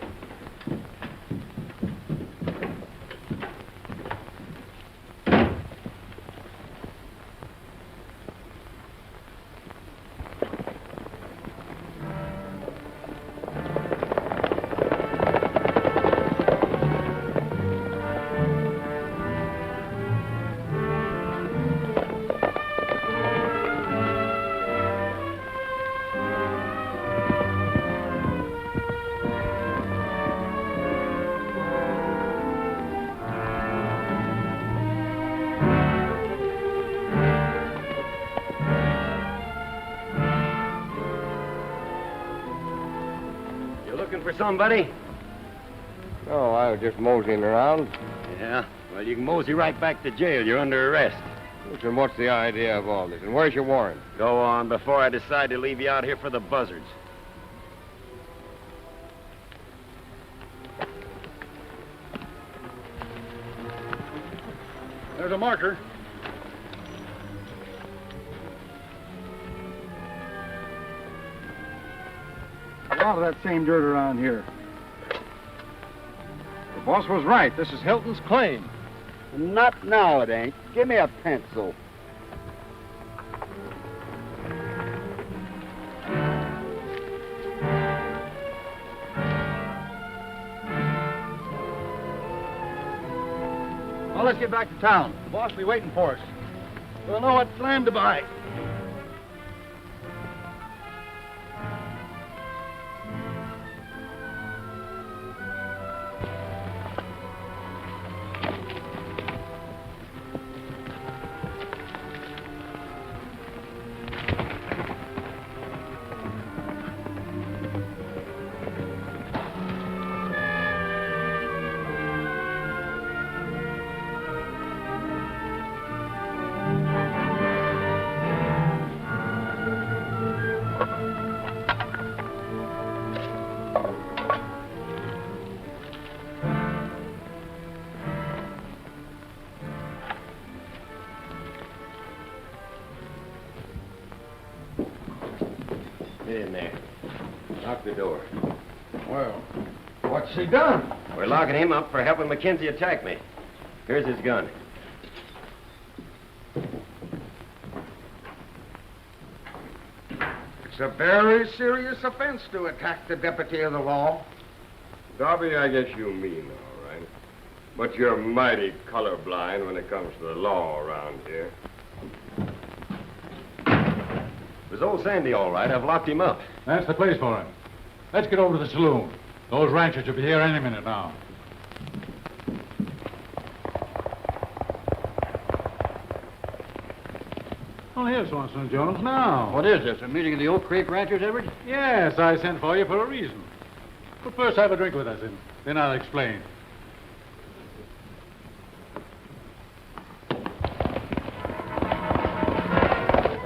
[SPEAKER 11] for somebody?
[SPEAKER 7] Oh, I was just moseying around.
[SPEAKER 11] Yeah? Well, you can mosey right back to jail. You're under arrest.
[SPEAKER 7] Listen, what's the idea of all this? And where's your warrant?
[SPEAKER 11] Go on before I decide to leave you out here for the buzzards.
[SPEAKER 8] There's a marker. A lot of that same dirt around here. The boss was right. This is Hilton's claim.
[SPEAKER 4] Not now, it ain't. Give me a pencil.
[SPEAKER 8] Well, let's get back to town. The boss will be waiting for us. We'll know what land to buy.
[SPEAKER 11] Get in there. Lock the door.
[SPEAKER 4] Well, what's he done?
[SPEAKER 11] We're locking him up for helping Mackenzie attack me. Here's his gun.
[SPEAKER 4] It's a very serious offense to attack the deputy of the law.
[SPEAKER 7] Darby, I guess you mean all right. But you're mighty colorblind when it comes to the law around here.
[SPEAKER 11] It was old Sandy, all right. I've locked him up.
[SPEAKER 12] That's the place for him. Let's get over to the saloon. Those ranchers will be here any minute now. Oh, here's Swanson Jones now.
[SPEAKER 8] What is this, a meeting of the Oak Creek Ranchers, Edward?
[SPEAKER 12] Yes, I sent for you for a reason. But first have a drink with us, and then I'll explain.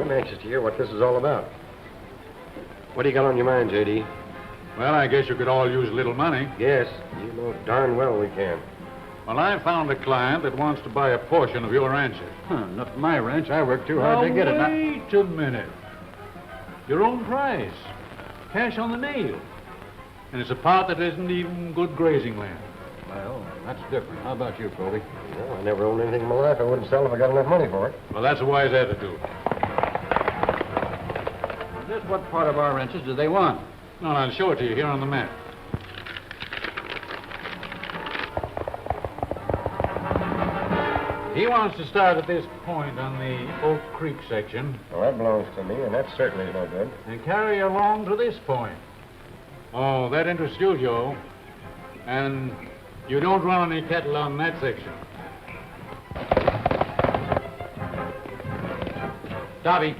[SPEAKER 11] I'm anxious to hear what this is all about. What do you got on your mind, J.D.?
[SPEAKER 12] Well, I guess you could all use a little money.
[SPEAKER 11] Yes, you know darn well we can.
[SPEAKER 12] Well, I found a client that wants to buy a portion of your ranches.
[SPEAKER 8] Not my ranch. I worked too hard to get it.
[SPEAKER 12] Wait a minute. Your own price. Cash on the nail. And it's a part that isn't even good grazing land.
[SPEAKER 8] Well, that's different. How about you, Colby?
[SPEAKER 11] Well, I never owned anything in my life. I wouldn't sell if I got enough money for it.
[SPEAKER 12] Well, that's a wise attitude.
[SPEAKER 8] Just what part of our ranches do they want?
[SPEAKER 12] No, I'll show it to you here on the map. He wants to start at this point on the Oak Creek section.
[SPEAKER 11] Well, that belongs to me, and that's certainly no good.
[SPEAKER 12] And carry along to this point. Oh, that interests you, Joe. And you don't run any cattle on that section. Darby,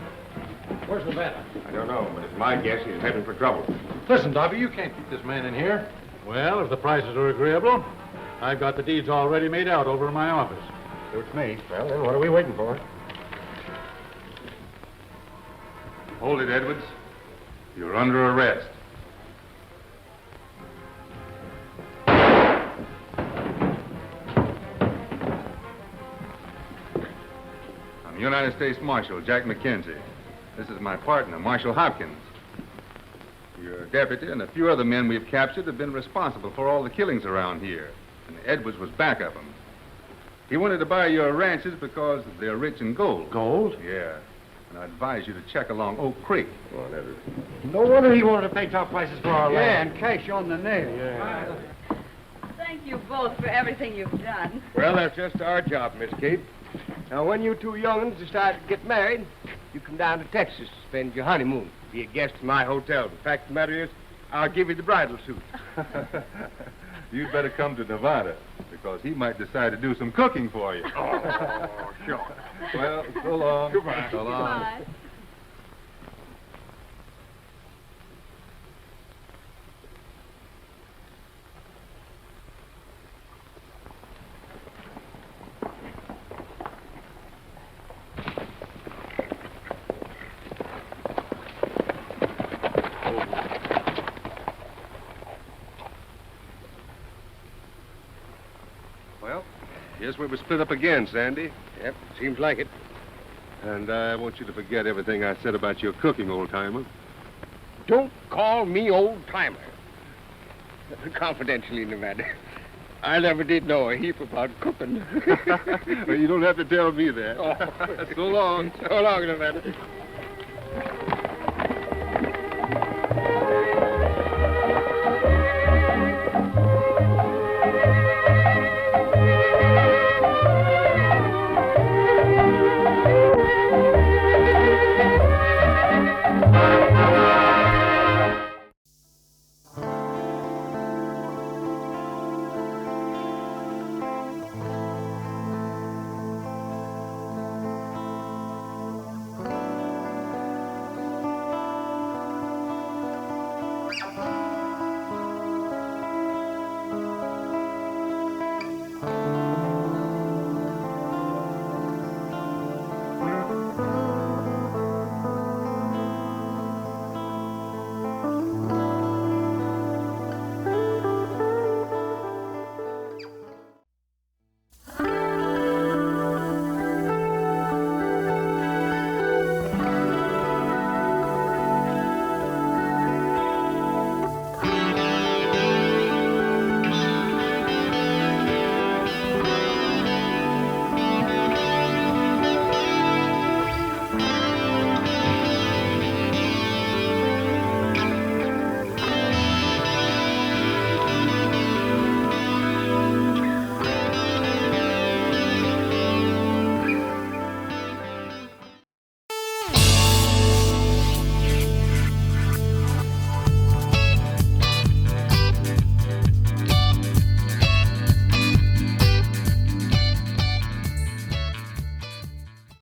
[SPEAKER 12] where's the vet?
[SPEAKER 7] I don't know, but it's my guess he's heading for trouble.
[SPEAKER 8] Listen, Darby, you can't keep this man in here.
[SPEAKER 12] Well, if the prices are agreeable, I've got the deeds already made out over in my office.
[SPEAKER 11] Suits me. Well, then what are we waiting for?
[SPEAKER 10] Hold it, Edwards. You're under arrest. I'm United States Marshal Jack McKenzie. This is my partner, Marshal Hopkins. Your deputy and a few other men we've captured have been responsible for all the killings around here, and Edwards was back of them. He wanted to buy your ranches because they're rich in gold.
[SPEAKER 8] Gold?
[SPEAKER 10] Yeah. And I advise you to check along Oak Creek.
[SPEAKER 11] Come on, Edward.
[SPEAKER 8] No wonder he wanted to pay top prices for our land.
[SPEAKER 4] Yeah, and cash on the nail.
[SPEAKER 8] Yeah.
[SPEAKER 5] Thank you both for everything you've done.
[SPEAKER 7] Well, that's just our job, Miss Kate. Now, when you two young'uns decide to get married, you come down to Texas to spend your honeymoon. Be a guest in my hotel. The fact of the matter is, I'll give you the bridal suit.
[SPEAKER 10] You'd better come to Nevada, because he might decide to do some cooking for you.
[SPEAKER 7] Oh, sure.
[SPEAKER 10] Well, so long.
[SPEAKER 7] Goodbye.
[SPEAKER 10] So long.
[SPEAKER 5] Bye.
[SPEAKER 14] Well, here's where we split up again, Sandy.
[SPEAKER 7] Yep, seems like it.
[SPEAKER 14] And I want you to forget everything I said about your cooking, old-timer.
[SPEAKER 7] Don't call me old-timer. Confidentially, Nevada. I never did know a heap about cooking.
[SPEAKER 14] Well, you don't have to tell me that.
[SPEAKER 7] Oh.
[SPEAKER 14] So long.
[SPEAKER 7] So long, Nevada.